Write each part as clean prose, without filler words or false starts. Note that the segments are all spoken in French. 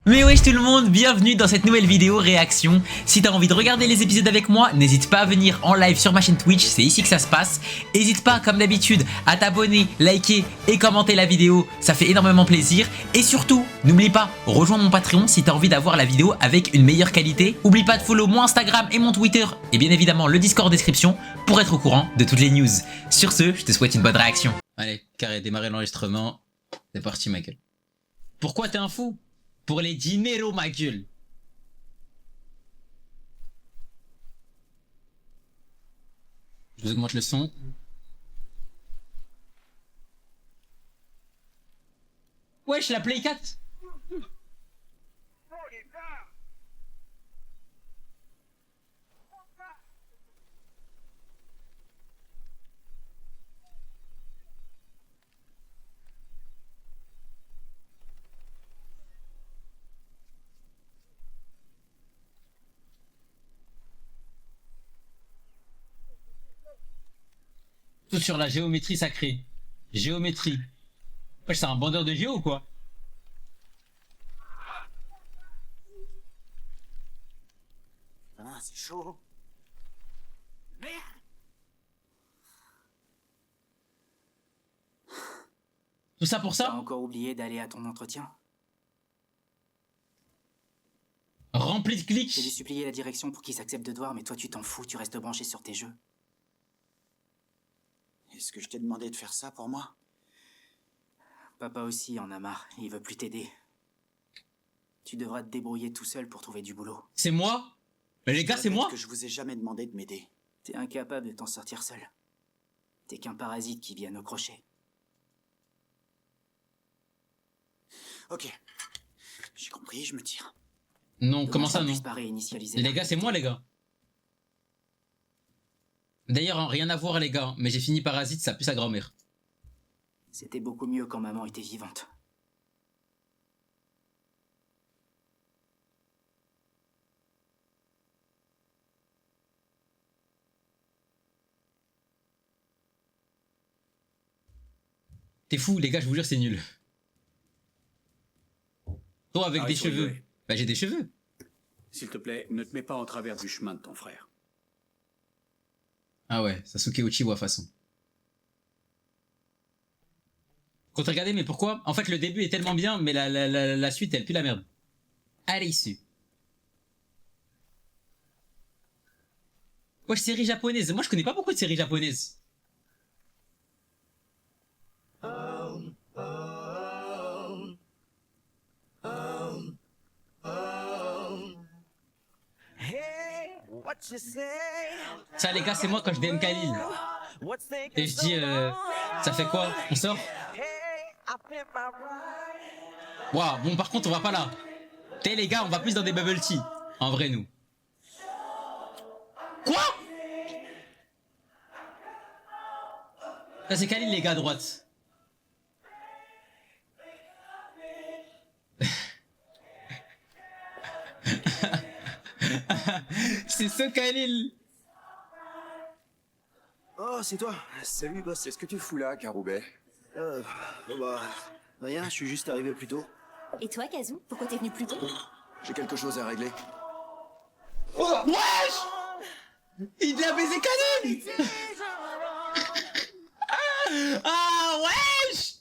Mais wesh tout le monde, bienvenue dans cette nouvelle vidéo réaction. Si t'as envie de regarder les épisodes avec moi, n'hésite pas à venir en live sur ma chaîne Twitch, c'est ici que ça se passe. N'hésite pas comme d'habitude à t'abonner, liker et commenter la vidéo, ça fait énormément plaisir. Et surtout, n'oublie pas, rejoins mon Patreon si t'as envie d'avoir la vidéo avec une meilleure qualité. Oublie pas de follow mon Instagram et mon Twitter et bien évidemment le Discord en description pour être au courant de toutes les news. Sur ce, je te souhaite une bonne réaction. Allez, carré, démarrer l'enregistrement. C'est parti ma gueule. Pourquoi t'es un fou? Pour les dineros, ma gueule. Je vous augmente le son. Wesh, la Play 4. Tout sur la géométrie sacrée. Géométrie. Wesh, c'est un bandeur de géo ou quoi? Ah, c'est chaud. Merde. Tout ça pour T'as ça? encore oublié d'aller à ton entretien? Rempli de J'ai dû clics. supplier la direction pour qu'ils acceptent de te voir, mais toi tu t'en fous, tu restes branché sur tes jeux. Est-ce que je t'ai demandé de faire ça pour moi? Papa aussi en a marre, il veut plus t'aider. Tu devras te débrouiller tout seul pour trouver du boulot. C'est moi? Mais les gars, c'est moi? Que je vous ai jamais demandé de m'aider. T'es incapable de t'en sortir seul. T'es qu'un parasite qui vient au crochet. Ok. J'ai compris, je me tire. Non, comment ça non? Les gars, c'est moi les gars. D'ailleurs, hein, rien à voir les gars, mais j'ai fini parasite, ça pue sa grand-mère. C'était beaucoup mieux quand maman était vivante. T'es fou les gars, je vous jure c'est nul. Toi avec des cheveux. Bah j'ai des cheveux. S'il te plaît, ne te mets pas en travers du chemin de ton frère. Ah ouais, Sasuke Uchiwa façon. Quand regardez, mais pourquoi? En fait le début est tellement bien, mais la suite elle pue la merde. Allez issu. Wesh, série japonaise. Moi je connais pas beaucoup de séries japonaises. Ça les gars, c'est moi quand je DM Khalil. Et je dis ça fait quoi? On sort? Waouh, bon par contre on va pas là. T'es les gars, on va plus dans des bubble tea. En vrai nous. Quoi? Ça c'est Khalil les gars à droite. C'est ce Khalil. Oh, c'est toi. Salut, boss. Qu'est-ce que tu fous là, Caroubet? Rien, je suis juste arrivé plus tôt. Et toi, Kazoo, pourquoi t'es venu plus tôt? J'ai quelque chose à régler. Oh, wesh! Il a baisé Khalil! Ah, wesh!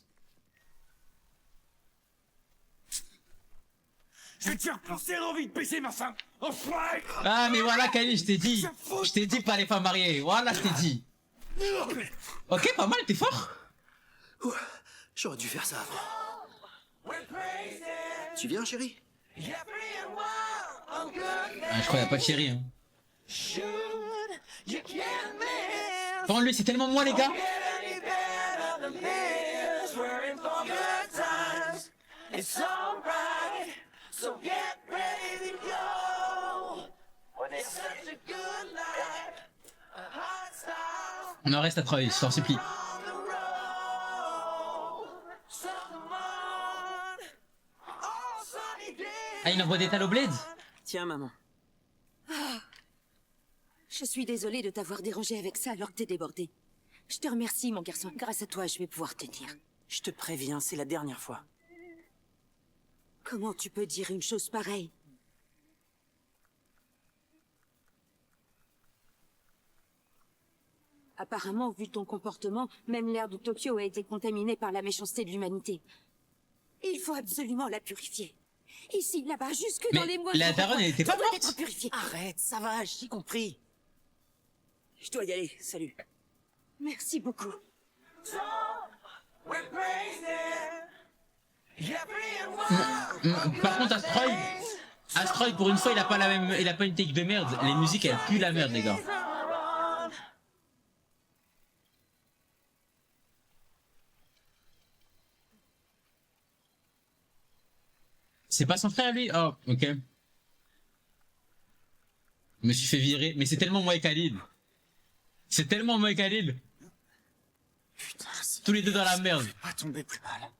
Je vais te faire penser à l'envie de baiser ma femme. Enfoiré! Ah, mais voilà, Khalil, je t'ai dit. Je t'ai dit pas les femmes mariées. Voilà, je t'ai dit. Ok, pas mal, t'es fort. Ouh, j'aurais dû faire ça avant. Tu viens, chérie? Ah, je crois qu'il n'y a pas de chérie. Hein. Bon, lui, c'est tellement moi, les gars. On en reste à travailler, je t'en supplie. Ah, il envoie des talons blades? Tiens, maman. Je suis désolée de t'avoir dérangé avec ça alors que t'es débordé. Je te remercie, mon garçon. Grâce à toi, je vais pouvoir tenir. Je te préviens, c'est la dernière fois. Comment tu peux dire une chose pareille? Apparemment, vu ton comportement, même l'air de Tokyo a été contaminé par la méchanceté de l'humanité. Il faut absolument la purifier. Ici, là-bas, jusque dans les mois... la daronne, elle était pas doit morte. être purifiée. Arrête, ça va, j'ai compris. Je dois y aller, salut. Merci beaucoup. Par contre, Astroid, pour une fois, il a pas la même, il a pas une take de merde. Les musiques, elles puent la merde, les gars. C'est pas son frère, lui? Oh, ok. Je me suis fait virer. Mais c'est tellement moi et Khalil. C'est tellement moi et Khalil. Putain, Tous les deux dans la merde. pas tomber plus mal.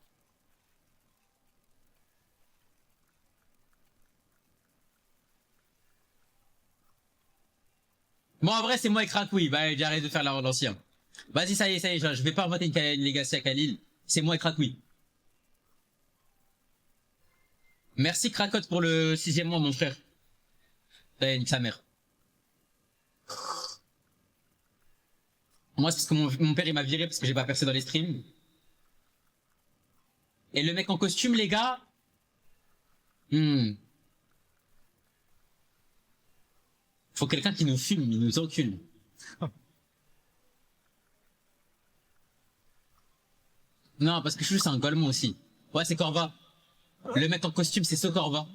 Bon, en vrai, c'est moi et Krakui. Bah, j'arrête de faire l'ancien. Vas-y, ça y est, je vais pas remonter une Legacy à Khalil. C'est moi et Krakui. Merci Krakot pour le 6e mois, mon frère. Nique sa mère. Moi, c'est parce que mon père, il m'a viré parce que j'ai pas percé dans les streams. Et le mec en costume, les gars. Faut quelqu'un qui nous fume, il nous encule. Non, parce que je suis c'est un golemon aussi. Ouais, c'est Corva. Le mec en costume, c'est ce Corva.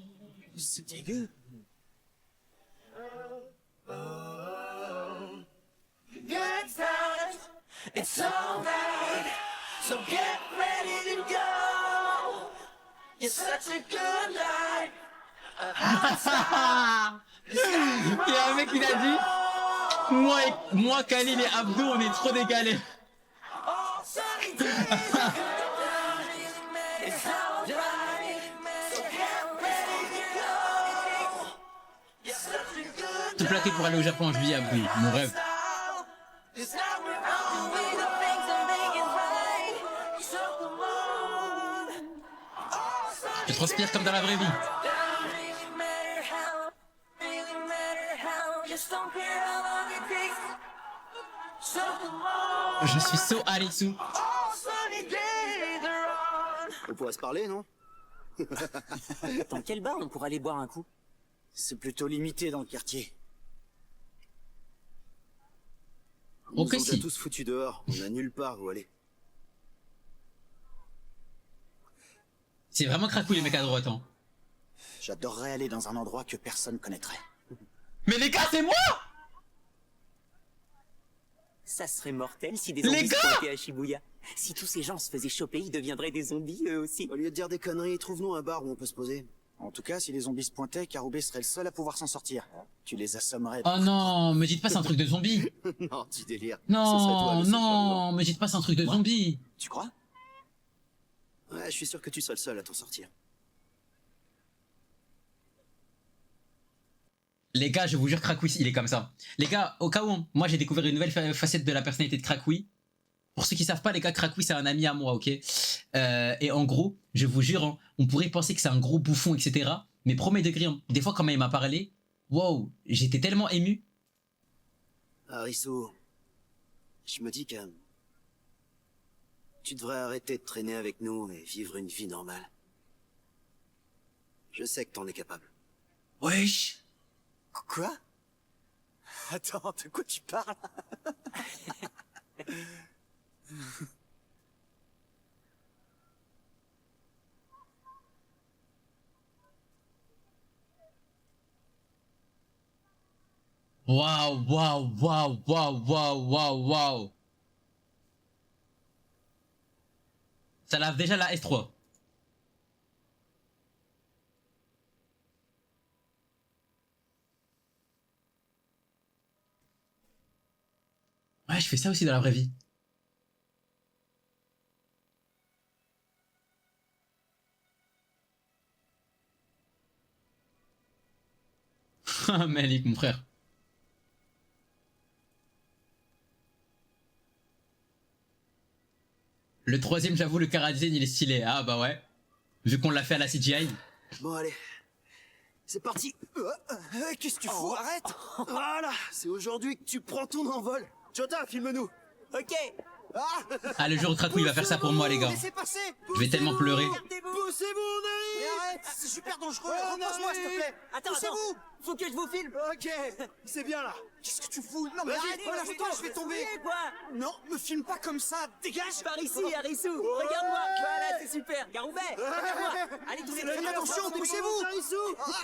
C'est dégueu. It's alright, so get ready to go. It's such a good night. Il y a un mec qui a dit moi, Khalil et Abdou, on est trop décalés. All sunny days are good. It's alright, so get ready to go. It's such a good Tout plaqué pour aller au Japon en juillet, Abdou. Mon rêve. It's not wrong with the things I'm making right. So come on. All sunny Je transpire comme dans la vraie vie. really matter how, just don't care how long it takes. So come on. Je suis so Alexou. All sunny days are on. On pourrait se parler, non? Dans quel bar on pourrait aller boire un coup? C'est plutôt limité dans le quartier. Ok, Ils nous ont déjà si. tous foutus dehors, on a nulle part où aller. C'est vraiment Krakou les mecs à droite, hein. J'adorerais aller dans un endroit que personne connaîtrait. Mais les gars, c'est moi! Ça serait mortel si des Les zombies gars se pointaient à Shibuya. Si tous ces gens se faisaient choper, ils deviendraient des zombies eux aussi. Au lieu de dire des conneries, trouve-nous un bar où on peut se poser. En tout cas, si les zombies se pointaient, Karube serait le seul à pouvoir s'en sortir. Tu les assommerais. Oh non, me dites pas c'est un truc de zombie. Non, tu délires. Non, non, me dites pas c'est un truc de zombie. Tu crois? Ouais, je suis sûr que tu seras le seul à t'en sortir. Les gars, je vous jure, Krakoui, il est comme ça. Les gars, au cas où, moi j'ai découvert une nouvelle facette de la personnalité de Krakoui. Pour ceux qui savent pas, les gars, Krakoui c'est un ami à moi, ok. Et en gros, je vous jure, hein, on pourrait penser que c'est un gros bouffon, etc. Mais premier degré, hein, des fois quand il m'a parlé, wow, j'étais tellement ému. Arisu, je me dis que tu devrais arrêter de traîner avec nous et vivre une vie normale. Je sais que t'en es capable. Wesh. Quoi? Attends, de quoi tu parles? Waouh, waouh, waouh, waouh, waouh, waouh, waouh. Ça lave déjà la S3. Ouais, je fais ça aussi dans la vraie vie. Malik, mon frère. Le troisième, j'avoue, le Karadzen, il est stylé. Ah bah ouais. Vu qu'on l'a fait à la CGI. Bon, allez. C'est parti. Qu'est-ce que tu fous? Arrête. Voilà, c'est aujourd'hui que tu prends ton envol. Jota, filme-nous. Ok, Ah, le jour où Krakou il va faire ça pour moi, les gars. Laissez passer. Je vais tellement pleurer. Poussez-vous, on arrive. Mais arrête, c'est super dangereux. Repose-moi, s'il te plaît. attends, Poussez-vous. faut que je vous filme. Ok, c'est bien là. Qu'est-ce que tu fous? Non, mais arrête, Vas-y, relâche-toi, je vais tomber. Quoi? Non, me filme pas comme ça, dégage. Par ici, Harissou. Regarde-moi. Voilà, c'est super. Garoubet, regarde-moi. Allez, tous les deux. Faites attention, poussez-vous.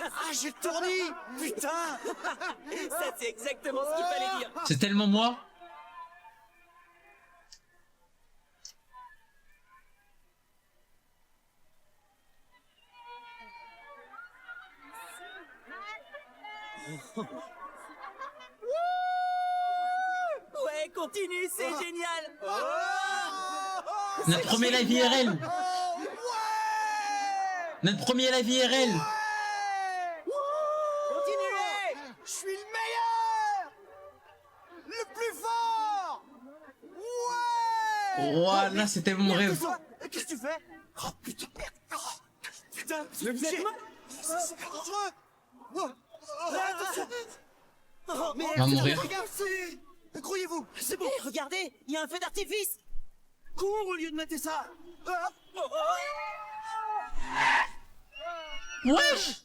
Ah, j'ai le tournis. Putain. Ça, c'est exactement ce qu'il fallait dire. C'est tellement moi. Ouais, continue, c'est génial. Notre premier live IRL. Notre premier live IRL. Continuez. Je suis le meilleur. Le plus fort. Ouais. Voilà, c'était mon rêve. Qu'est-ce que tu fais? Oh putain, merde. Oh, putain, mais vous êtes c'est dangereux. Attention. Oh, merde. On va mourir. Regarde, grouillez-vous. C'est bon. Hé, regardez, il y a un feu d'artifice. Cours au lieu de mater ça. Wesh.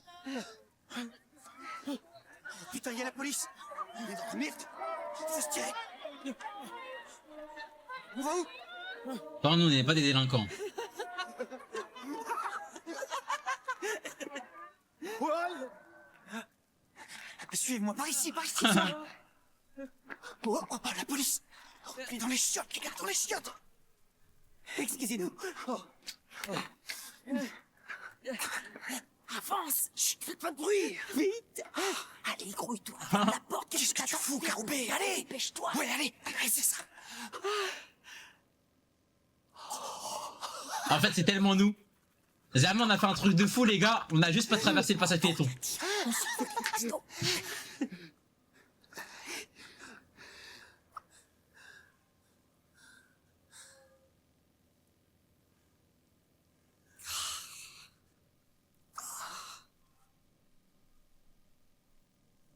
Putain, il y a la police. On est dans la merde. Faut se tirer. On va où? Par nous, on n'est pas des délinquants. Suivez-moi par ici, ça. Oh, la police. Il est dans les chiottes, les gars, dans les chiottes. Excusez-nous. Avance. Chut, faites pas de bruit. Vite. Allez, grouille-toi. La porte, Qu'est-ce que tu fous, Caroubé? Allez. Dépêche-toi. Ouais, allez, c'est ça. En fait, c'est tellement nous. Jamais on a fait un truc de fou, les gars. On a juste pas traversé le passage piéton.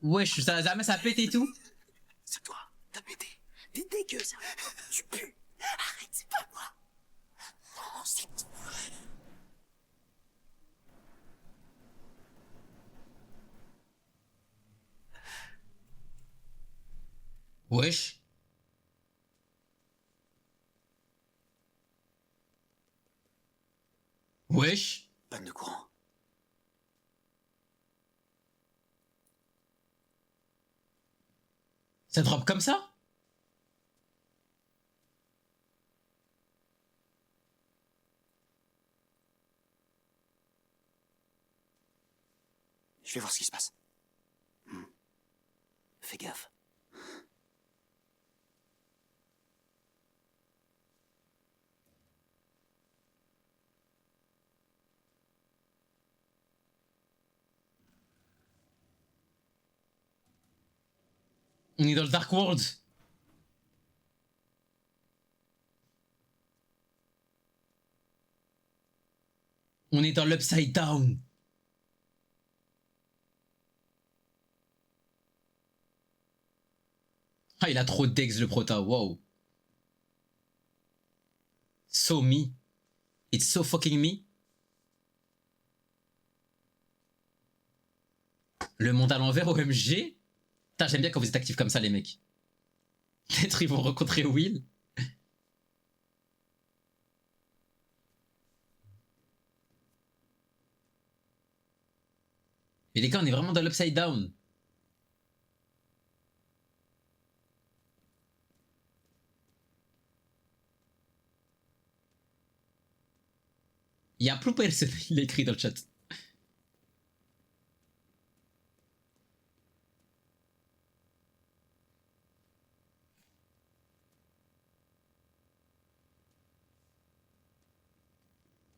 Wesh, jamais ça pète et tout. C'est toi, t'as pété. T'es dégueu, ça. Tu pues. Arrête, c'est pas moi. Non, c'est toi. Wesh. Wesh. Panne de courant. Ça drop comme ça? Je vais voir ce qui se passe. Fais gaffe. On est dans le Dark World. On est dans l'Upside Down. Ah, il a trop d'ex le prota, wow. So me. It's so fucking me. Le monde à l'envers, OMG. Putain, j'aime bien quand vous êtes actifs comme ça, les mecs. Peut-être ils vont rencontrer Will. Mais les gars, on est vraiment dans l'Upside Down. Il y a plus personne, il écrit dans le chat.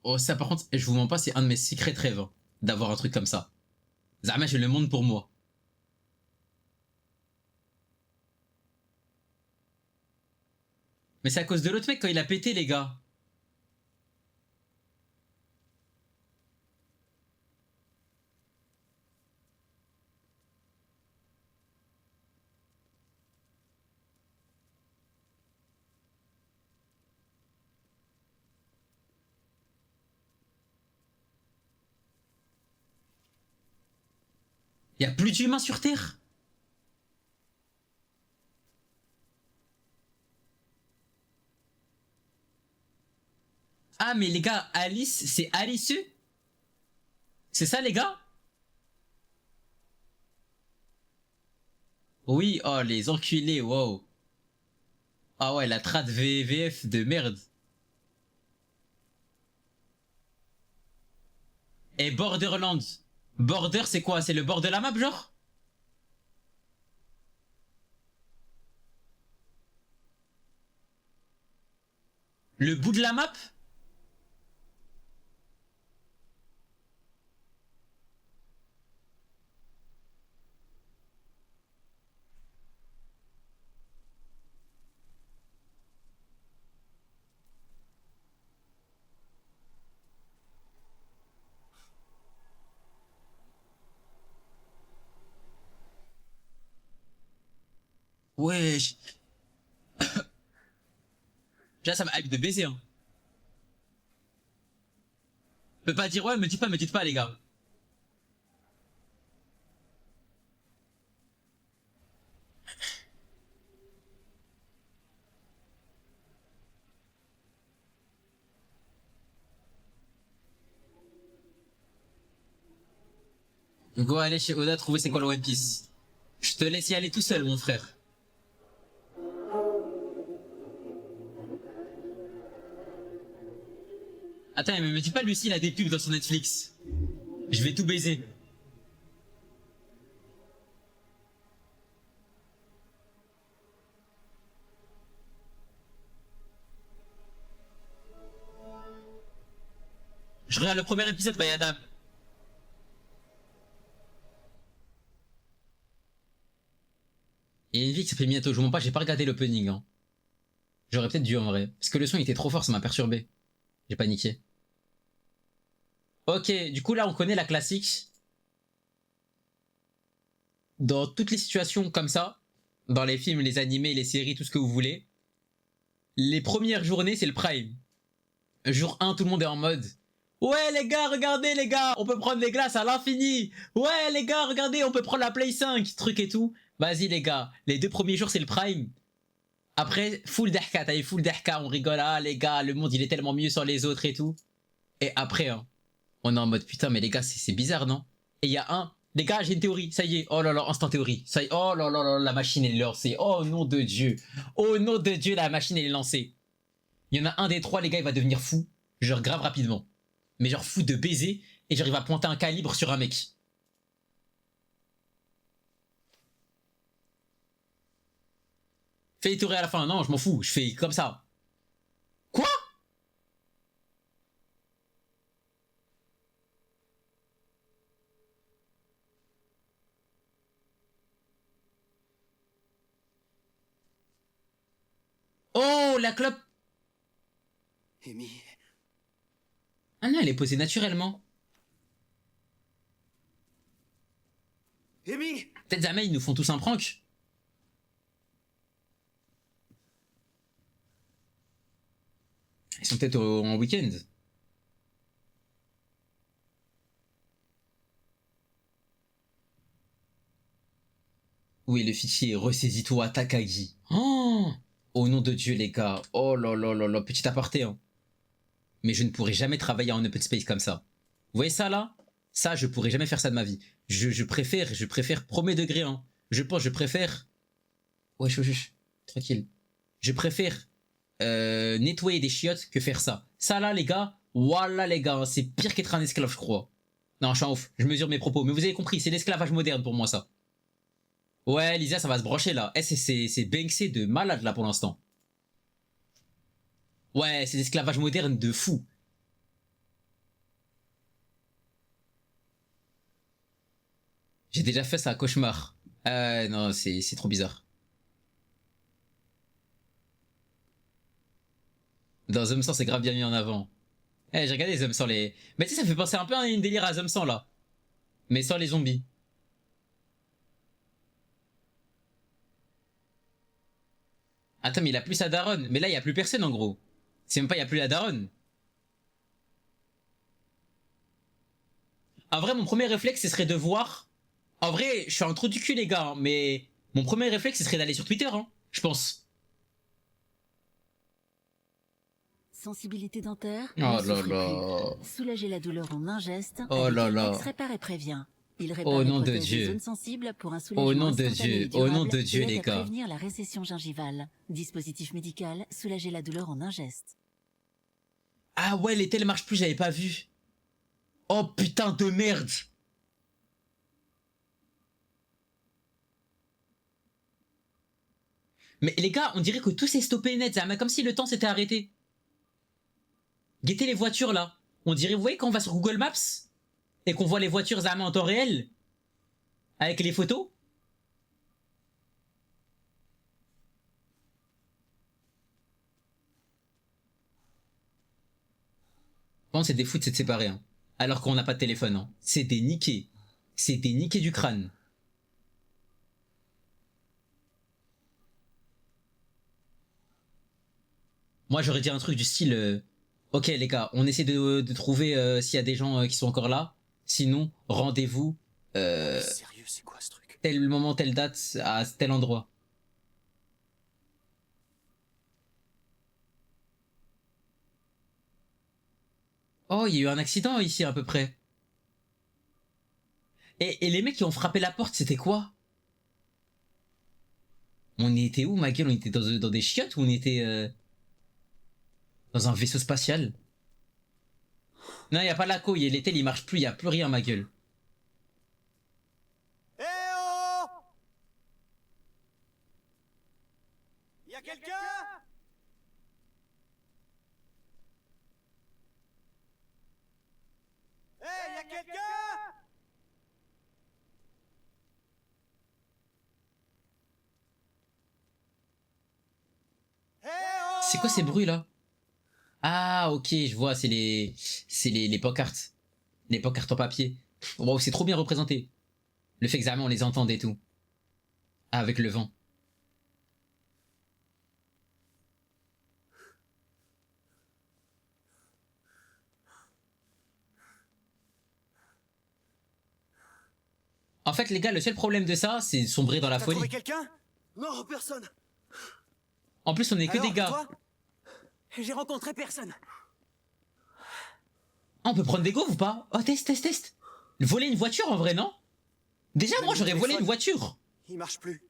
Oh, ça par contre, je vous mens pas, c'est un de mes secrets rêves, hein, d'avoir un truc comme ça. Zama, j'ai le monde pour moi. Mais c'est à cause de l'autre mec quand il a pété, les gars. Y a plus d'humains sur Terre? Ah mais les gars, Alice, c'est Alice? C'est ça les gars? Oui, oh les enculés, wow. Ah ouais, la trad VVF de merde. Et Borderlands. Border c'est quoi? C'est le bord de la map genre? Le bout de la map? Wesh. Déjà ça m'a hype de baiser hein. Je peux pas dire ouais, me dites pas les gars. Go aller chez Oda trouver c'est quoi le One Piece. Je te laisse y aller tout seul mon frère. Attends, mais me dis pas Lucie il a des pubs dans son Netflix. Je vais tout baiser. Je regarde le premier épisode, Bayadam. Il y a une vie qui s'appelle Minato, je vous mens pas, j'ai pas regardé l'opening. Hein. J'aurais peut-être dû en vrai. Parce que le son était trop fort, ça m'a perturbé. J'ai paniqué. Ok, du coup là on connaît la classique. Dans toutes les situations comme ça, dans les films, les animés, les séries, tout ce que vous voulez, les premières journées c'est le prime. Jour 1, tout le monde est en mode ouais les gars, regardez les gars, on peut prendre les glaces à l'infini. Ouais les gars, regardez, on peut prendre la Play 5, truc et tout. Vas-y les gars, les 2 premiers jours c'est le prime. Après, full d'ahka, t'as eu full d'ahka, on rigole, ah les gars, le monde il est tellement mieux sans les autres et tout. Et après, hein, on est en mode putain mais les gars c'est bizarre non? Et il y a un, les gars j'ai une théorie, ça y est, oh là là, instant théorie, ça y est, oh là là là, la machine elle est lancée, oh nom de Dieu, oh nom de Dieu la machine elle est lancée. Il y en a un des 3 les gars il va devenir fou, genre grave rapidement. Mais genre fou de baiser, et genre il va pointer un calibre sur un mec. Fais les tourées à la fin, non je m'en fous, je fais comme ça. Quoi? Oh la clope. Amy, Ah non elle est posée naturellement. Amy, Peut-être jamais ils nous font tous un prank. Ils sont peut-être en week-end. Oui, le fichier, ressaisis-toi, Takagi. Oh, au nom de Dieu, les gars. Oh là là là là, petit aparté, hein. Mais je ne pourrais jamais travailler en open space comme ça. Vous voyez ça, là? Ça, je pourrais jamais faire ça de ma vie. Je préfère, premier degré, hein. Je préfère... Wesh, wesh, wesh. Tranquille. Je préfère nettoyer des chiottes que faire ça. Ça là les gars, voilà les gars, c'est pire qu'être un esclave je crois. Non je suis en ouf, je mesure mes propos, mais vous avez compris, c'est l'esclavage moderne pour moi ça. Ouais Lisa ça va se brancher là, c'est Banksy de malade là pour l'instant. Ouais c'est l'esclavage moderne de fou. J'ai déjà fait ça, cauchemar. Non c'est trop bizarre. Dans Zom 100 c'est grave bien mis en avant. Eh j'ai regardé Zom 100 les... Mais tu sais ça fait penser un peu à une délire à Zom 100 là. Mais sans les zombies. Attends mais il a plus sa daronne. Mais là il y a plus personne en gros. C'est même pas il y a plus la daronne. En vrai mon premier réflexe ce serait de voir... En vrai, je suis un trou du cul, les gars, hein, mais mon premier réflexe, ce serait d'aller sur Twitter, hein, je pense. Sensibilité dentaire, Oh ne là souffrez là. plus. Soulagez la douleur en un geste. Oh avec là Elmex là. répare et prévient. Il répare Au et nom de protège les Dieu. zones sensibles pour un Au soulagement nom de instantané Dieu. et Au nom durable de et Dieu, aide les à gars. prévenir la récession gingivale. Dispositif médical, soulagez la douleur en un geste. Ah ouais, les télé marchent plus, j'avais pas vu. Oh putain de merde. Mais les gars, on dirait que tout s'est stoppé net, ça, comme si le temps s'était arrêté. Guettez les voitures là. On dirait, vous voyez quand on va sur Google Maps et qu'on voit les voitures Zama en temps réel avec les photos. Bon, c'est des fous de s'être séparés, hein. Alors qu'on n'a pas de téléphone, hein. C'était niqué. C'était niqué du crâne. Moi, j'aurais dit un truc du style... ok, les gars, on essaie de trouver s'il y a des gens qui sont encore là. Sinon, rendez-vous Sérieux, c'est quoi ce truc? tel moment, telle date, à tel endroit. Oh, il y a eu un accident ici, à peu près. Et les mecs qui ont frappé la porte, c'était quoi? On était où, ma gueule? On était dans des chiottes ou on était dans un vaisseau spatial? Non, il y a pas la couille, les tels, ils marchent plus, il y a plus rien, ma gueule. Eh oh! Y'a quelqu'un? Eh, y'a quelqu'un? Eh oh! C'est quoi ces bruits là? Ah ok, je vois, c'est les pancartes. Les pancartes en papier. Wow, c'est trop bien représenté. Le fait que jamais on les entende et tout. Ah, avec le vent. En fait les gars, le seul problème de ça, c'est sombrer dans la T'as trouvé folie. quelqu'un? Non, personne. En plus on est que Alors, des gars. toi? J'ai rencontré personne. Ah, on peut prendre des gaufres ou pas? Oh, test. Voler une voiture en vrai, non? Déjà, moi, j'aurais volé une voiture. Il marche plus.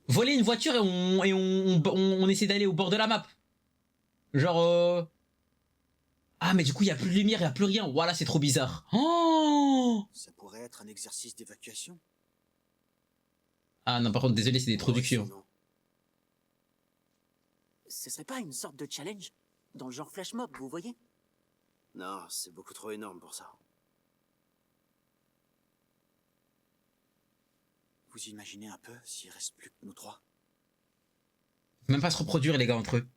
Voler une voiture et on essaie d'aller au bord de la map. Genre... Ah, mais du coup, il y a plus de lumière, il y a plus rien. Voilà, c'est trop bizarre. Oh! Ça pourrait être un exercice d'évacuation. Ah non, par contre, désolé, c'est des trous du cul. Hein. Sinon, Ce serait pas une sorte de challenge? Dans le genre flash mob, vous voyez? non, c'est beaucoup trop énorme pour ça. Vous imaginez un peu s'il reste plus que nous trois? Même pas se reproduire, les gars, entre eux.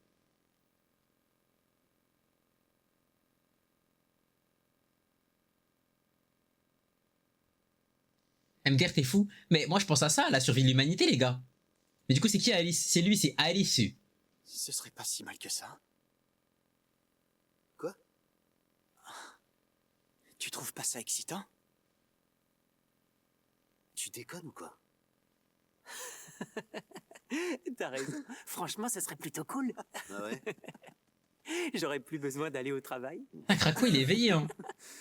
MDR, t'es fou. Mais moi, je pense à ça, à la survie de l'humanité, les gars. Mais du coup, c'est qui Alice? C'est lui, c'est Alice. Ce serait pas si mal que ça. Quoi? Tu trouves pas ça excitant? Tu déconnes ou quoi? T'as raison. Franchement, ça serait plutôt cool. Ah ouais? J'aurais plus besoin d'aller au travail. Ah, Krakow, il est éveillé, hein.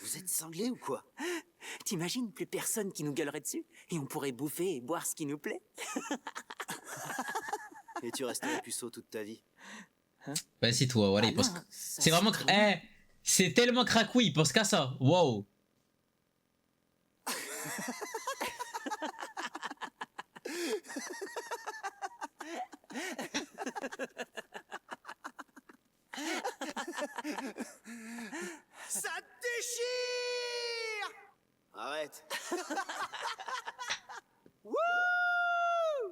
Vous êtes cinglés ou quoi? T'imagines plus personne qui nous gueulerait dessus? Et on pourrait bouffer et boire ce qui nous plaît? Et tu resterais puceau toute ta vie? Bah, c'est toi, voilà, Ah il pense... non, ça C'est vraiment... serait trop Eh, c'est tellement Krakow, il pense qu'à ça. Wow. Ça déchire! Arrête!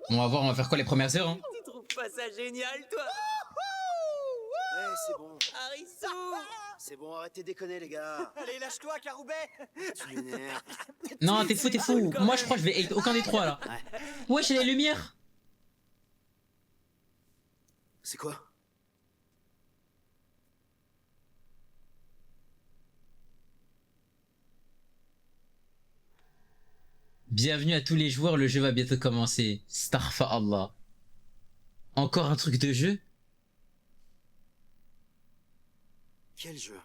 On va voir, on va faire quoi les premières heures, hein. Tu trouves pas ça génial, toi? Eh, c'est bon. Harissou! C'est bon, arrêtez de déconner, les gars. Allez, lâche-toi, Caroubet! Tu m'énerves. Non, t'es fou. Moi, je crois que je vais hate aucun des trois, là. Ouais, j'ai les lumières. C'est quoi? Bienvenue à tous les joueurs, le jeu va bientôt commencer. Starfallah. Encore un truc de jeu? Quel jeu?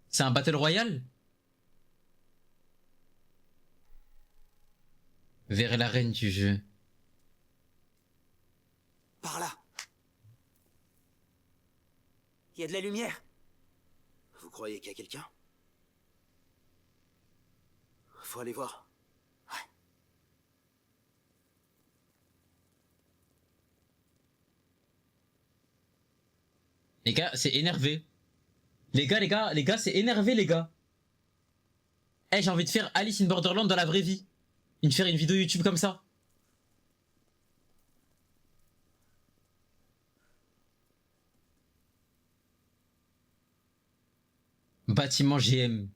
C'est un Battle Royale? Vers l'arène du jeu. Par là. Il y a de la lumière. Vous croyez qu'il y a quelqu'un? Faut aller voir. Les gars, c'est énervé. Les gars, c'est énervé, les gars. Eh, j'ai envie de faire Alice in Borderland dans la vraie vie. De faire une vidéo YouTube comme ça. Bâtiment GM.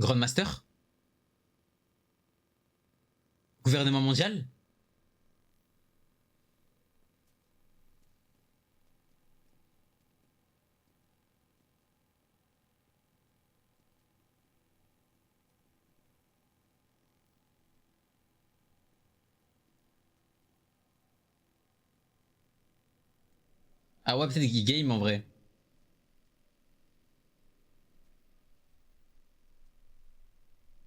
Grandmaster? Gouvernement mondial? Ah ouais, peut-être qu'il game en vrai.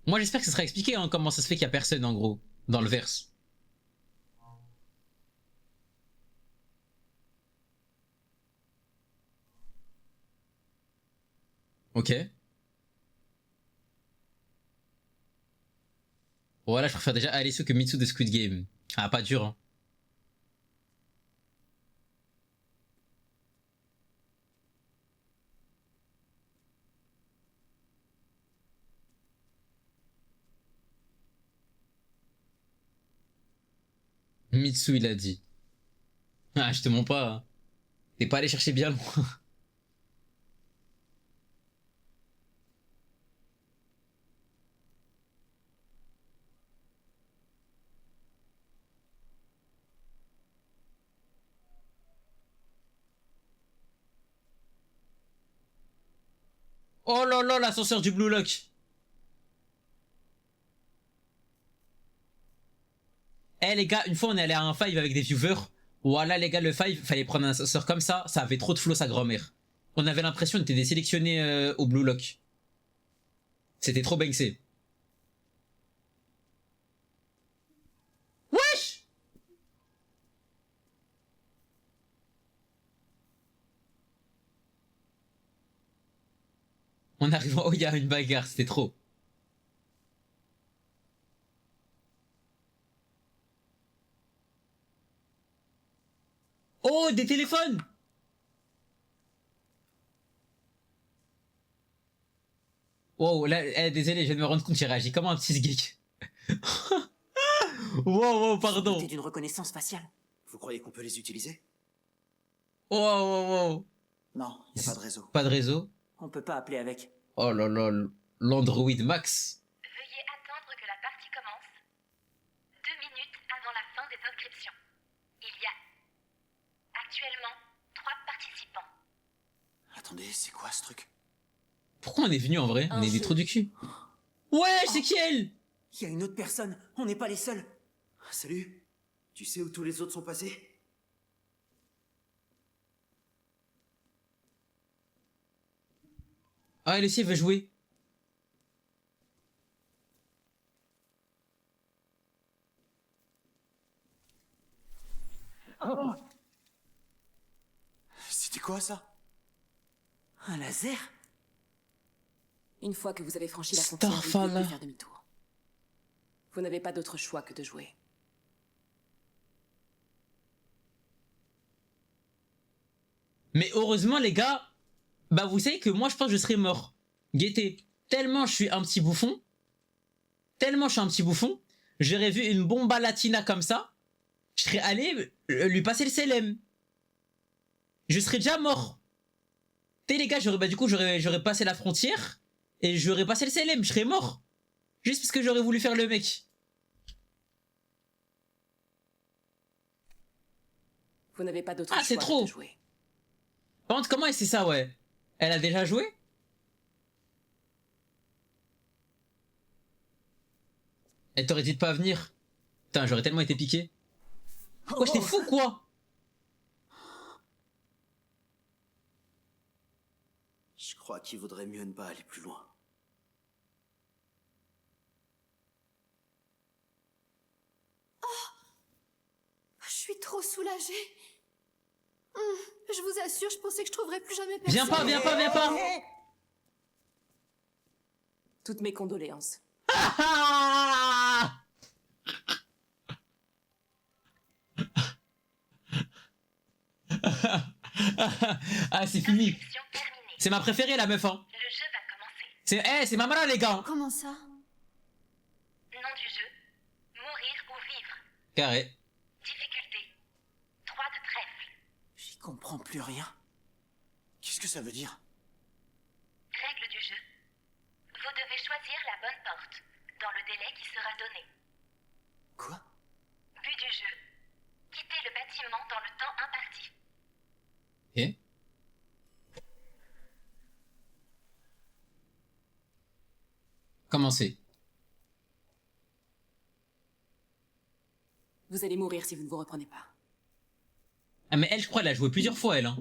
Moi j'espère que ça sera expliqué hein, comment ça se fait qu'il y a personne en gros dans le verse. Ok. Voilà, je préfère déjà Alice que Mitsu de Squid Game. Ah, pas dur hein. Mitsu il a dit. Ah, je te mens pas. Hein. T'es pas allé chercher bien loin. Oh là là, l'ascenseur du Blue Lock. Eh les gars, une fois on est allé à un five avec des viewers. Voilà les gars, le five, fallait prendre un ascenseur comme ça avait trop de flow sa grand-mère. On avait l'impression qu'on était des sélectionnés au Blue Lock. C'était trop banksé. Wesh! On arrive en haut, il y a une bagarre, c'était trop. Oh, des téléphones! Wow, là, désolé, je viens de me rendre compte, j'ai réagi comme un petit geek. Wow, pardon. C'était d'une reconnaissance faciale. Vous croyez qu'on peut les utiliser? Wow. Non, y a pas de réseau. Pas de réseau? On peut pas appeler avec. Oh là là, l'Android Max. Veuillez attendre que la partie commence 2 minutes avant la fin des inscriptions. Il y a actuellement 3 participants. Attendez, c'est quoi ce truc? Pourquoi on est venu en vrai? On est des trous du cul. Ouais, c'est qui elle? Il y a une autre personne. On n'est pas les seuls. Salut. Tu sais où tous les autres sont passés? Ah, elle aussi, elle veut jouer. Oh. C'était quoi ça? Un laser? Une fois que vous avez franchi la frontière, vous ne pouvez plus faire demi-tour. Vous n'avez pas d'autre choix que de jouer. Mais heureusement, les gars, bah vous savez que moi, je pense que je serais mort. Guettez, tellement je suis un petit bouffon, j'aurais vu une bomba latina comme ça, je serais allé lui passer le CLM. Je serais déjà mort. Tu sais les gars, j'aurais passé la frontière et j'aurais passé le CLM, je serais mort. Juste parce que j'aurais voulu faire le mec. Vous n'avez pas d'autre choix c'est trop. que de jouer. Par contre, comment elle sait ça, ouais? Elle a déjà joué? Elle t'aurait dit de pas venir. Putain, j'aurais tellement été piqué. Wesh, t'es fou quoi? Je crois qu'il vaudrait mieux ne pas aller plus loin. Je suis trop soulagée. Je vous assure, je pensais que je trouverais plus jamais personne. Viens pas, viens pas, viens pas. Toutes mes condoléances. Ah ah, c'est fini. Inscription terminée. C'est ma préférée la meuf hein. Le jeu va commencer. C'est ma mara les gars. Comment ça? Nom du jeu. Mourir ou vivre. Carré. Difficulté. 3 de trèfle. J'y comprends plus rien. Qu'est-ce que ça veut dire? Règle du jeu. Vous devez choisir la bonne porte, dans le délai qui sera donné. Quoi? But du jeu. Quitter le bâtiment dans le temps imparti. Ok. Commencez. Vous allez mourir si vous ne vous reprenez pas. Ah mais elle je crois elle a joué plusieurs fois elle hein.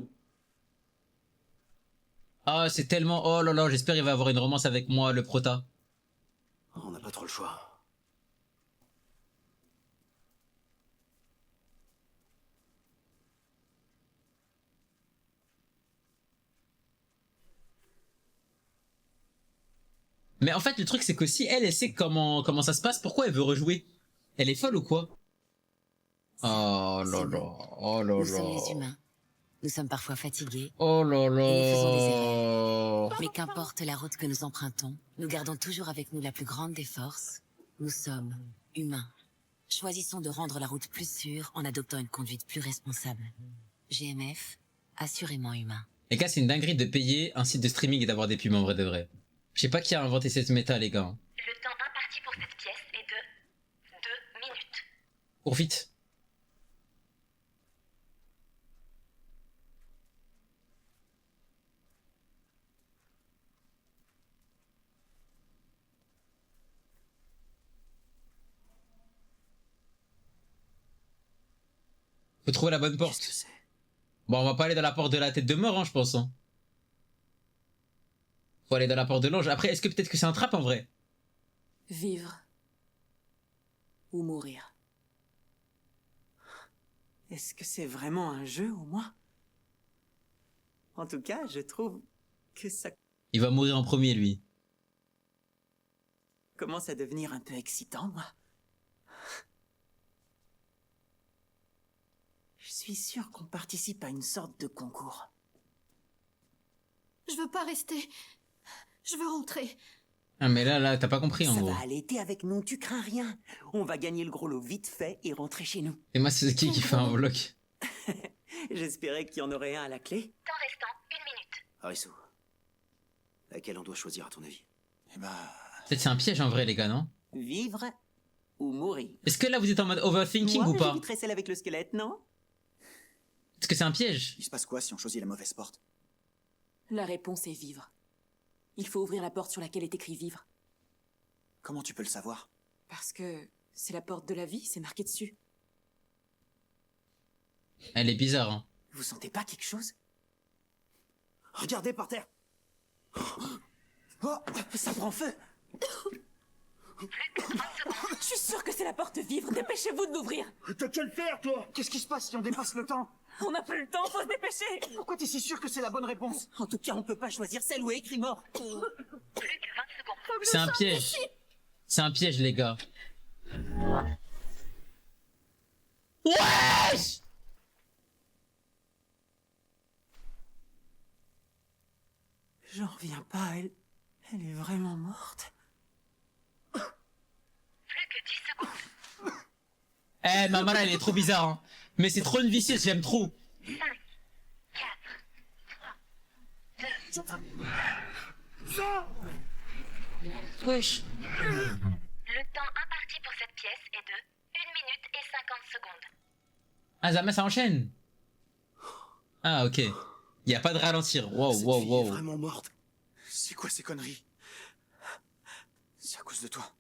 Ah c'est tellement... Oh là là j'espère il va avoir une romance avec moi le prota. On n'a pas trop le choix. Mais en fait le truc c'est que si elle sait comment ça se passe, pourquoi elle veut rejouer? Elle est folle ou quoi? Oh là là, oh là là. Nous sommes les humains. Nous sommes parfois fatigués. Oh là là. Et nous faisons des erreurs. Mais qu'importe la route que nous empruntons, nous gardons toujours avec nous la plus grande des forces. Nous sommes humains. Choisissons de rendre la route plus sûre en adoptant une conduite plus responsable. GMF, assurément humain. Les gars c'est une dinguerie de payer un site de streaming et d'avoir des pubs en vrai de vrai. Je sais pas qui a inventé cette méta les gars. Le temps imparti pour cette pièce est de 2 minutes. Cours vite. Faut trouver la bonne porte. Qu'est-ce que c'est? Bon, on va pas aller dans la porte de la tête de mort, hein, je pense. Hein. Faut aller dans la porte de l'ange. Après, est-ce que peut-être que c'est un trap en vrai? Vivre. Ou mourir. Est-ce que c'est vraiment un jeu au moins? En tout cas, je trouve que ça Il va mourir en premier, lui. commence à devenir un peu excitant, moi. Je suis sûr qu'on participe à une sorte de concours. Je veux pas rester. Je veux rentrer. Ah, mais là, t'as pas compris en Ça gros. va aller, t'es avec nous, tu crains rien. On va gagner le gros lot vite fait et rentrer chez nous. Et moi, c'est qui fait un vlog? J'espérais qu'il y en aurait un à la clé. Temps restant 1 minute. Harissou. Laquelle on doit choisir à ton avis? Eh ben, Peut-être c'est un piège en vrai, les gars, non? vivre ou mourir. Est-ce que là, vous êtes en mode overthinking Moi, ou pas? j'éviterais celle avec le squelette, non? Est-ce que c'est un piège? Il se passe quoi si on choisit la mauvaise porte? La réponse est vivre. Il faut ouvrir la porte sur laquelle est écrit vivre. Comment tu peux le savoir? Parce que c'est la porte de la vie, c'est marqué dessus. Elle est bizarre, hein. Vous sentez pas quelque chose? Regardez par terre! Oh, ça prend feu! Je suis sûre que c'est la porte vivre, dépêchez-vous de l'ouvrir. T'as qu'à le faire, toi! Qu'est-ce qui se passe si on dépasse le temps? On n'a plus le temps, faut se dépêcher. Pourquoi t'es si sûr que c'est la bonne réponse? En tout cas, on peut pas choisir celle où est écrit mort. Plus que 20 secondes. C'est un piège. C'est un piège, les gars. Wesh! J'en reviens pas, elle est vraiment morte. Plus que 10 secondes. Eh, ma mère, elle est trop bizarre, hein. Mais c'est trop une vicieuse, j'aime trop. 5, 4, 3, 2. Wesh. Le temps imparti pour cette pièce est de 1 minute et 50 secondes. Ah, Zama, ça enchaîne. Ah, ok. Y a pas de ralentir. Wow, Cette wow, fille est wow. vraiment morte. C'est quoi ces conneries? C'est à cause de toi.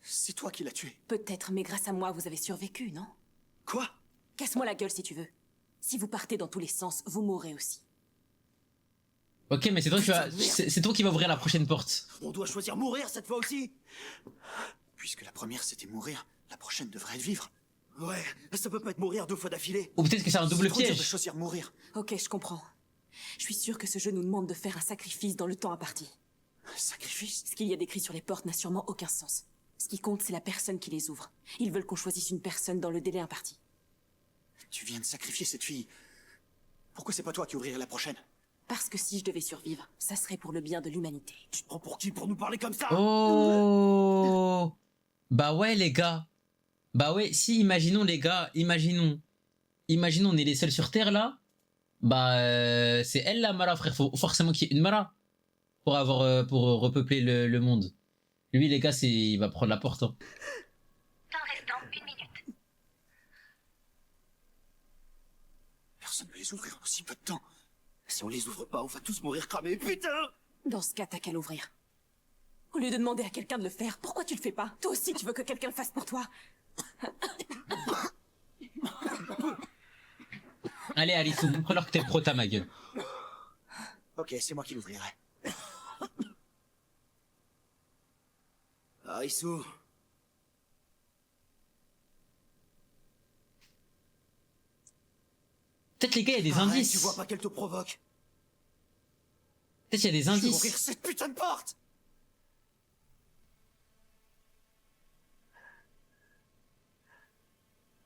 C'est C'est toi qui l'as tué. Peut-être, mais grâce à moi, vous avez survécu, non? Quoi? Casse-moi la gueule si tu veux. Si vous partez dans tous les sens, vous mourrez aussi. Ok, mais c'est toi, c'est toi qui va ouvrir la prochaine porte. On doit choisir mourir cette fois aussi. Puisque la première c'était mourir, la prochaine devrait être vivre. Ouais, ça peut pas être mourir 2 fois d'affilée. Ou peut-être que c'est un double C'est trop dur de piège. choisir mourir. Ok, je comprends. Je suis sûre que ce jeu nous demande de faire un sacrifice dans le temps imparti. Sacrifice? Ce qu'il y a d'écrit sur les portes n'a sûrement aucun sens. Ce qui compte, c'est la personne qui les ouvre. Ils veulent qu'on choisisse une personne dans le délai imparti. Tu viens de sacrifier cette fille. Pourquoi c'est pas toi qui ouvrirais la prochaine? Parce que si je devais survivre, ça serait pour le bien de l'humanité. Tu te prends pour qui pour nous parler comme ça? Oh. Bah ouais les gars. Bah ouais, si imaginons les gars, imaginons on est les seuls sur Terre là. Bah c'est elle la Mara frère, faut forcément qu'il y ait une Mara pour avoir pour repeupler le monde. Lui les gars, il va prendre la porte. Hein. Temps restant 1 minute. Personne ne les ouvrir en si peu de temps. Si on les ouvre pas, on va tous mourir cramés, putain! Dans ce cas, t'as qu'à l'ouvrir. Au lieu de demander à quelqu'un de le faire, pourquoi tu le fais pas? Toi aussi, tu veux que quelqu'un le fasse pour toi. Allez Alice, montre-leur que t'es pro, ta ma gueule. Ok, c'est moi qui l'ouvrirai. Ah, Issou. Peut-être les gars, il y a des Arrête, indices. Tu vois pas qu'elle te provoque? Peut-être qu'il y a des Je vais indices. ouvrir cette putain de porte!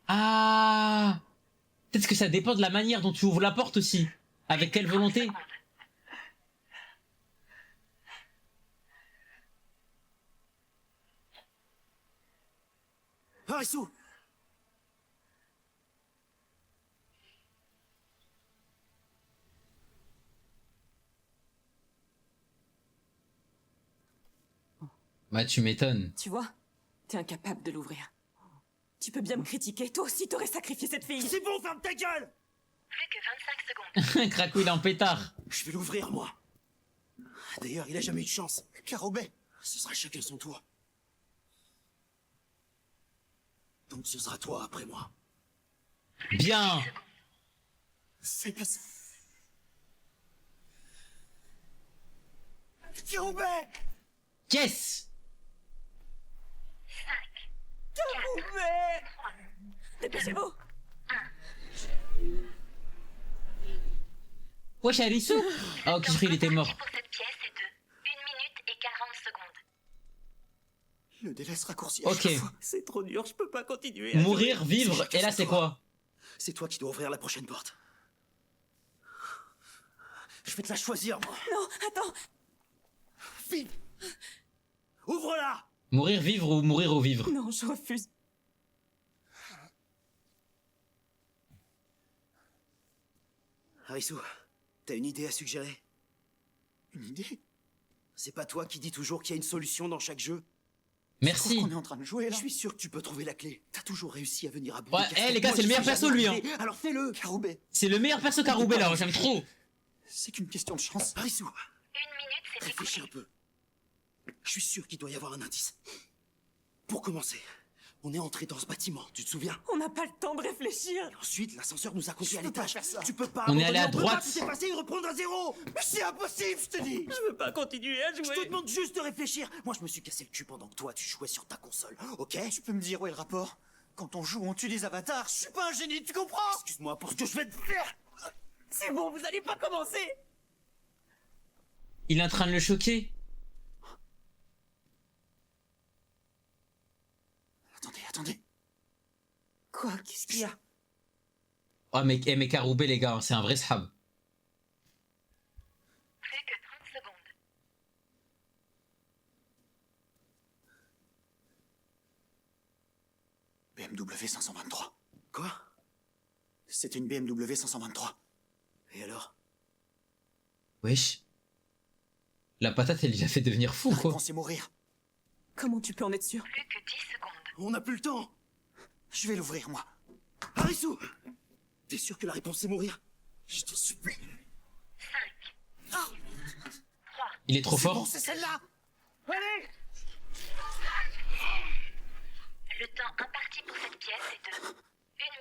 Ah. Peut-être que ça dépend de la manière dont tu ouvres la porte aussi. Avec quelle volonté? Ah, Issou! Bah tu m'étonnes. Tu vois, t'es incapable de l'ouvrir. Tu peux bien me critiquer, toi aussi t'aurais sacrifié cette fille. C'est bon, ferme ta gueule! Plus que 25 secondes. Cracou, il est en pétard. Je vais l'ouvrir, moi. D'ailleurs, il a jamais eu de chance. Carobet, ce sera chacun son tour. Donc ce sera toi après moi. Bien. C'est pas ça. Carobet! Yes. 5, Carobet! Dépêchez-vous! Wesh Alissou. Ah ok, je croyais qu'il était mort. pour cette pièce est de 1 minute et 40 secondes. Le délai se raccourcit à Ok. chaque fois. C'est trop dur, je peux pas continuer. Mourir, vivre, et là c'est quoi? C'est toi qui dois ouvrir la prochaine porte. Je vais te la choisir, moi. Non, attends! Vite! Ouvre-la! Mourir, vivre ou mourir ou vivre? Non, je refuse. Harissou, t'as une idée à suggérer? Une idée? C'est pas toi qui dis toujours qu'il y a une solution dans chaque jeu? Merci. On est en train de jouer là. Je suis sûr que tu peux trouver la clé. T'as toujours réussi à venir à bout. Ouais, des casse-têtes. les gars, Moi, c'est le j'y meilleur suis perso jamais lui. arrivé. Alors fais-le, Caroubet. C'est le meilleur perso Caroubet là, j'aime trop. C'est qu'une question de chance. Harissou, 1 minute, c'est réfléchis un peu. Je suis sûr qu'il doit y avoir un indice. Pour commencer, on est entré dans ce bâtiment, tu te souviens? On n'a pas le temps de réfléchir. Ensuite, l'ascenseur nous a conduits à l'étage. Tu peux pas. On est allé à abandonner, on peut droite. pas tout effacer et reprendre à zéro. Mais c'est impossible, je te dis. Je veux pas continuer à Je te jouer. demande juste de réfléchir. Moi, je me suis cassé le cul pendant que toi, tu jouais sur ta console, ok? Tu peux me dire où est le rapport? Quand on joue, on tue des avatars. Je suis pas un génie, tu comprends? Excuse-moi pour ce que je vais te faire. C'est bon, vous allez pas commencer. Il est en train de le choquer. Attendez. Quoi? Qu'est-ce qu'il y a? Oh mais Caroubet les gars, c'est un vrai sahab. plus que 30 secondes. BMW 523. Quoi? C'était une BMW 523. Et alors? Wesh. La patate, elle lui a fait devenir fou quoi. Pensez mourir. Comment tu peux en être sûr? Plus que 10 secondes. On n'a plus le temps. Je vais l'ouvrir, moi. Harissou! T'es sûr que la réponse c'est mourir? Je te supplie. 5, Il est trop C'est fort. bon, c'est celle-là! Allez! les deux.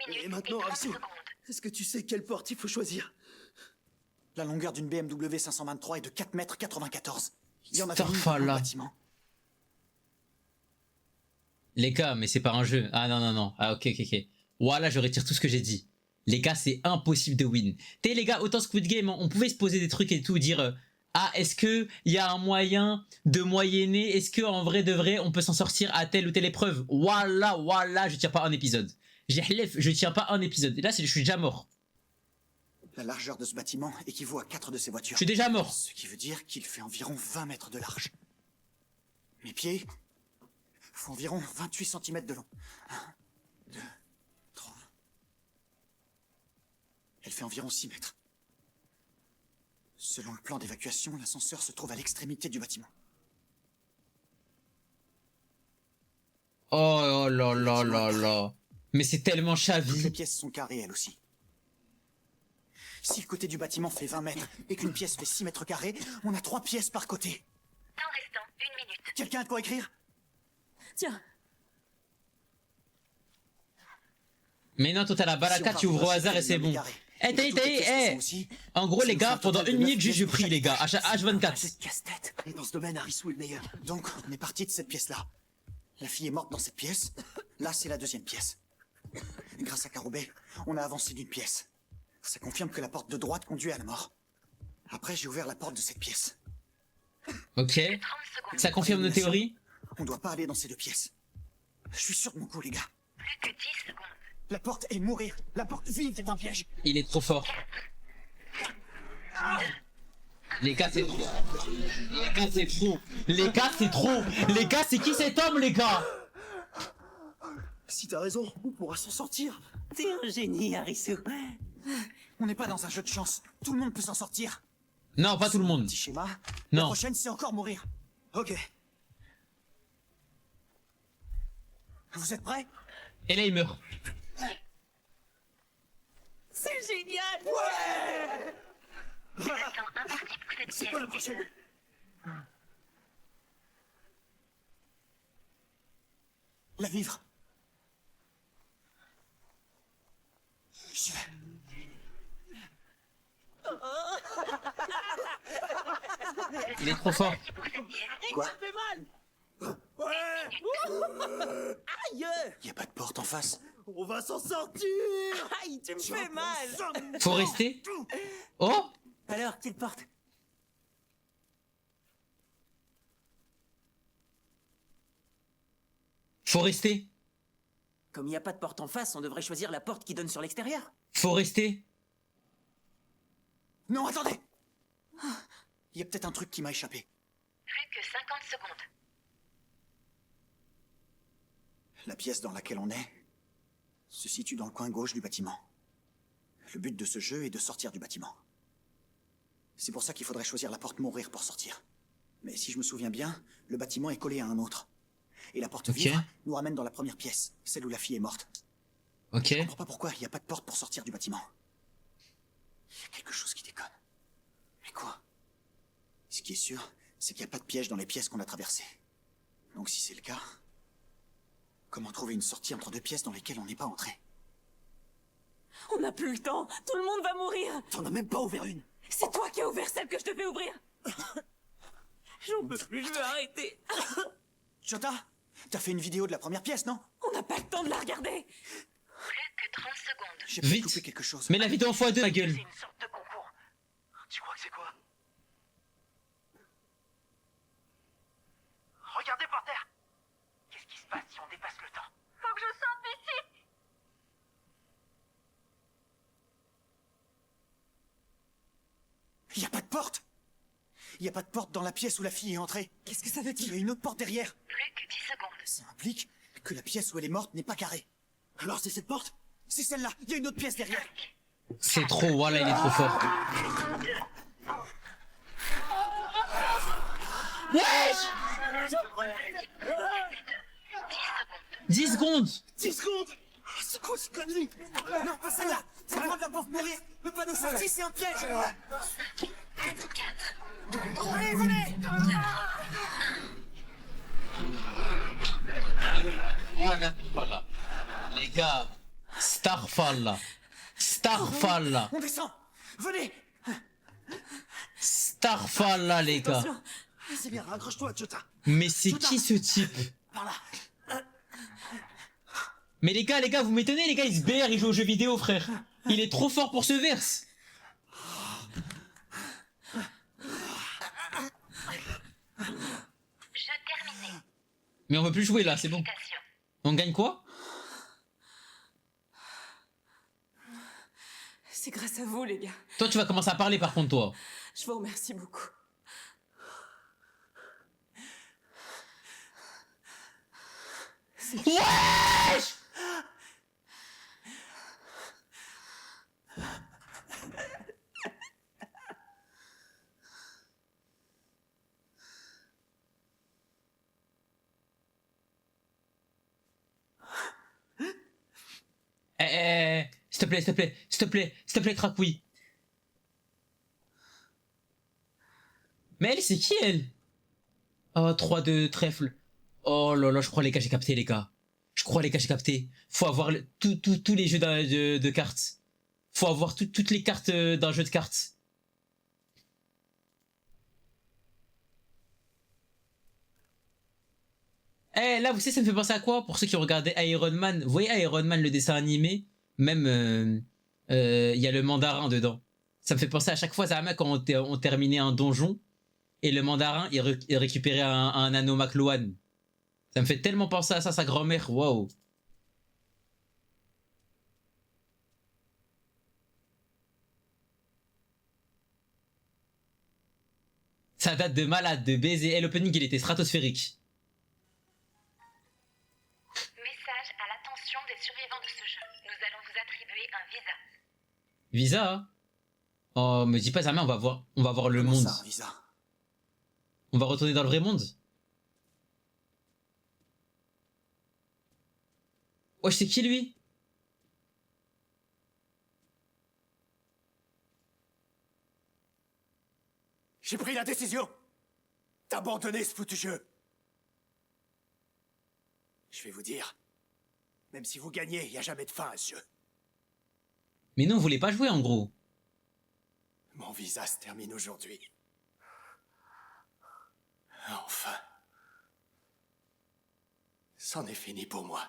1 minute Et maintenant, 30 Arisu, secondes. est-ce que tu sais quelle porte il faut choisir? La longueur d'une BMW 523 est de 4 mètres 94. Il y en a une Starfall, dans le là. bâtiment. Les gars, mais c'est pas un jeu. Ah non, non, non. Ah ok, ok, ok. Voilà, je retire tout ce que j'ai dit. Les gars, c'est impossible de win. T'es les gars, autant Squid Game, on pouvait se poser des trucs et tout, dire ah, est-ce que il y a un moyen de moyenner? Est-ce que en vrai de vrai, on peut s'en sortir à telle ou telle épreuve? Voilà, voilà, je tiens pas un épisode. Je tiens pas un épisode. Et là, je suis déjà mort. La largeur de ce bâtiment équivaut à 4 de ces voitures. Je suis déjà mort. Ce qui veut dire qu'il fait environ 20 mètres de large. Mes pieds font environ 28 cm de long. 1, 2, 3. Elle fait environ 6 mètres. Selon le plan d'évacuation, l'ascenseur se trouve à l'extrémité du bâtiment. Oh là là là là. Mais c'est tellement Toutes les chavi. pièces sont carrées, elles aussi. Si le côté du bâtiment fait 20 mètres et qu'une pièce fait 6 mètres carrés, on a 3 pièces par côté. Temps restant 1 minute. Quelqu'un a de quoi écrire? Tiens, Mais non, toi t'as la baraka, tu ouvres au hasard et c'est bon. Eh, En gros, les gars, pendant 1 minute, juste je prie, les gars. H24. Cette casse-tête. Et dans ce domaine, Arisu est le meilleur. Donc, on est parti de cette pièce-là. La fille est morte dans cette pièce. Là, c'est la deuxième pièce. Grâce à Karobé, on a avancé d'une pièce. Ça confirme que la porte de droite conduit à la mort. Après, j'ai ouvert la porte de cette pièce. Ok. 30 secondes. Ça confirme nos théories? On doit pas aller dans ces deux pièces. Je suis sûr de mon coup, les gars. Plus que 10 secondes. La porte est mourir. La porte vive est un piège. Il est trop fort. Les gars, c'est trop. Les gars, c'est trop. Les gars, c'est trop. Les gars, c'est qui cet homme, les gars? Si t'as raison, on pourra s'en sortir. T'es un génie, Arisu. On n'est pas dans un jeu de chance. Tout le monde peut s'en sortir. Non, pas tout le monde. Petit schéma. La Non. prochaine, c'est encore mourir. Ok. Vous êtes prêts? Et là, il meurt. C'est génial. Il reste un parti pour cette C'est quoi la pièce. prochaine? La vivre. Je- Il est trop fort. Quoi? Ça fait mal. Aïe. Y a pas de porte en face. On va s'en sortir. Aïe, tu me fais mal. Faut rester. Oh! Alors, quelle porte? Faut rester. Comme il n'y a pas de porte en face, on devrait choisir la porte qui donne sur l'extérieur. Faut rester. Non, attendez. Y a peut-être un truc qui m'a échappé. Plus que 50 secondes. La pièce dans laquelle on est se situe dans le coin gauche du bâtiment. Le but de ce jeu est de sortir du bâtiment. C'est pour ça qu'il faudrait choisir la porte mourir pour sortir. Mais si je me souviens bien, le bâtiment est collé à un autre. Et la porte Ok. vivre nous ramène dans la première pièce, celle où la fille est morte. Ok. Je comprends pas pourquoi il n'y a pas de porte pour sortir du bâtiment. Il y a quelque chose qui déconne. Mais quoi? Ce qui est sûr, c'est qu'il n'y a pas de piège dans les pièces qu'on a traversées. Donc si c'est le cas, comment trouver une sortie entre deux pièces dans lesquelles on n'est pas entré? on n'a plus le temps. Tout le monde va mourir. T'en as même pas ouvert une. C'est toi qui as ouvert celle que je devais ouvrir. J'en peux plus, je veux arrêter. Chota, t'as fait une vidéo de la première pièce, non? On n'a pas le temps de la regarder. Plus que 30 secondes. J'ai peut-être Vite. loupé quelque chose. Mais la vidéo en x2, ma gueule. C'est une sorte de concours. Tu crois que c'est quoi? Regardez par terre. Qu'est-ce qui se passe si on dépasse le temps? Faut que je sorte d'ici. Il n'y a pas de porte! Il n'y a pas de porte dans la pièce où la fille est entrée. Qu'est-ce que ça veut Il y dire? a une autre porte derrière. Plus que 10 secondes. Ça implique que la pièce où elle est morte n'est pas carrée. Alors c'est cette porte? C'est celle-là. Il y a une autre pièce derrière. C'est trop. Voilà, il est trop fort. Wesh! 10 secondes. 10 secondes. C'est quoi cette connerie? Non, pas celle-là. C'est la de la porte mourir. Le panneau sortie, c'est un piège. Allez, venez! Voilà. Voilà. Les gars. Starfall là. Starfall là. On descend. Venez. Starfall là, les gars. Attention. C'est bien, accroche-toi, Jota. Mais c'est qui ce type? Par là. Mais les gars, vous m'étonnez, les gars, il se BR, il joue aux jeux vidéo, frère. Il est trop fort pour ce verse. Jeu terminé. Mais on veut plus jouer là, c'est bon. Félicitations. On gagne quoi? C'est grâce à vous, les gars. Toi, tu vas commencer à parler par contre, toi. Je vous remercie beaucoup. Wesh! S'il te plaît, s'il te plaît, s'il te plaît, s'il te plaît, Cracouille. Mais elle, c'est qui elle? Oh, 3 de trèfle. Oh là là, je crois les gars, j'ai capté les gars. Je crois les gars, j'ai capté. Faut avoir tous les jeux de cartes. Faut avoir toutes les cartes d'un jeu de cartes. Eh, là, vous savez, ça me fait penser à quoi? Pour ceux qui ont regardé Iron Man, vous voyez Iron Man, le dessin animé? Même, il y a le mandarin dedans. Ça me fait penser à chaque fois, Zahama, quand on terminait un donjon, et le mandarin, il récupérait un anneau McLuhan. Ça me fait tellement penser à ça, sa grand-mère, waouh. Ça date de malade, de baiser. Et l'opening, il était stratosphérique. Message à l'attention des survivants de ce jeu. Nous allons vous attribuer un visa. Visa, hein? Oh, me dis pas, Zahama, on va voir le Comment monde. ça, un visa? On va retourner dans le vrai monde. Wesh, c'est qui lui? J'ai pris la décision d'abandonner ce foutu jeu. Je vais vous dire, même si vous gagnez, il n'y a jamais de fin à ce jeu. Mais nous, on voulait pas jouer en gros. Mon visa se termine aujourd'hui. Enfin. C'en est fini pour moi.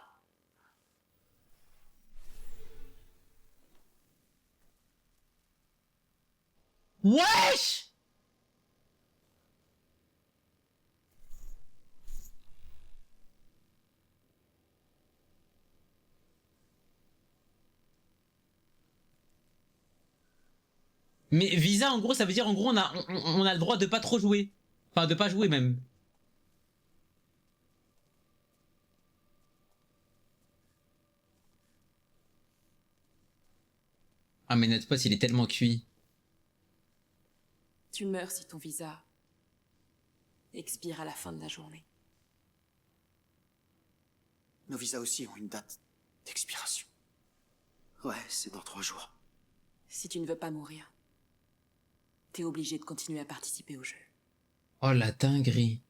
Wesh! Mais visa, en gros, ça veut dire, en gros, on a le droit de pas trop jouer. Enfin, de pas jouer même. Ah, mais notre pote, il est tellement cuit. Tu meurs si ton visa expire à la fin de la journée. Nos visas aussi ont une date d'expiration. Ouais, c'est dans 3 jours. Si tu ne veux pas mourir, t'es obligé de continuer à participer au jeu. Oh, la dinguerie.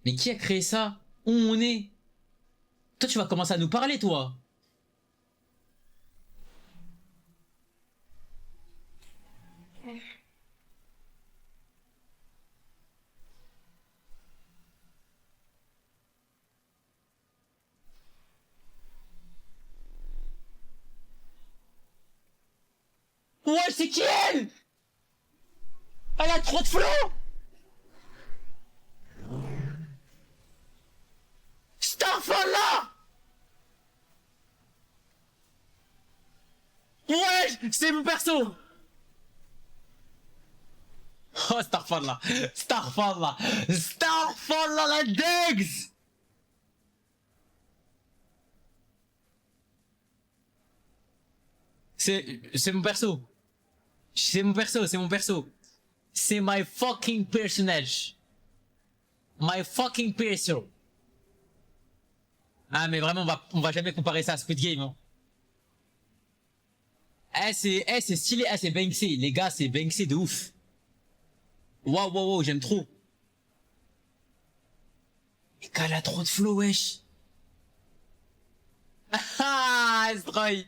Mais qui a créé ça? Où on est? Toi, tu vas commencer à nous parler, toi. Ouais, c'est qui elle? Elle a trop de flow. Starfall là. Ouais, c'est mon perso. Oh, Starfall là. Starfall là. Starfall là, la Degs. C'est mon perso. C'est mon perso, c'est mon perso. C'est my fucking personnage. My fucking perso. Ah, mais vraiment, on va jamais comparer ça à Squid Game, hein. C'est stylé, c'est Banksy. Les gars, c'est Banksy de ouf. Waouh, waouh, waouh, j'aime trop. Et qu'elle a trop de flow, wesh. Ah, Stroy.